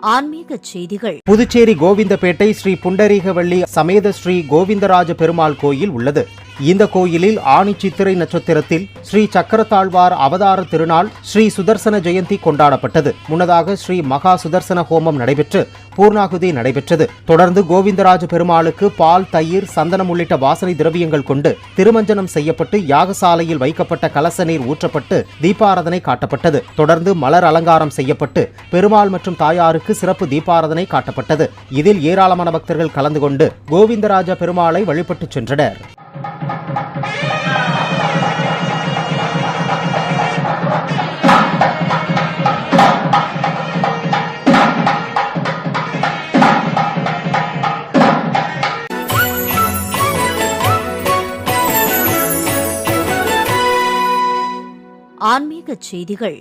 ஆன்மீக செய்திகள். புதுச்சேரி கோவிந்தபேட்டை ஸ்ரீ புண்டரீகவள்ளி சமேத ஸ்ரீ கோவிந்தராஜ பெருமாள் கோயில் உள்ளது. இந்த கோயிலில் ஆனி சித்திரை நட்சத்திரத்தில் ஸ்ரீ சக்கரத்தாழ்வார் அவதார திருநாள் ஸ்ரீ சுதர்சன ஜெயந்தி கொண்டாடப்பட்டது. முன்னதாக ஸ்ரீ மகா சுதர்சன ஹோமம் நடைபெற்று பூர்ணாகுதி நடைபெற்றது. தொடர்ந்து கோவிந்தராஜ பெருமாளுக்கு பால், தயிர், சந்தனம் உள்ளிட்ட வாசனை திரவியங்கள் கொண்டு திருமஞ்சனம் செய்யப்பட்டு யாகசாலையில் வைக்கப்பட்ட கலச நீர் ஊற்றப்பட்டு தீபாராதனை காட்டப்பட்டது. தொடர்ந்து மலர் அலங்காரம் செய்யப்பட்டு பெருமாள் மற்றும் தாயாருக்கு சிறப்பு தீபாராதனை காட்டப்பட்டது. இதில் ஏராளமான பக்தர்கள் கலந்து கொண்டு கோவிந்தராஜ பெருமாளை வழிபட்டு சென்றனர். ஆன்மீக செய்திகள்.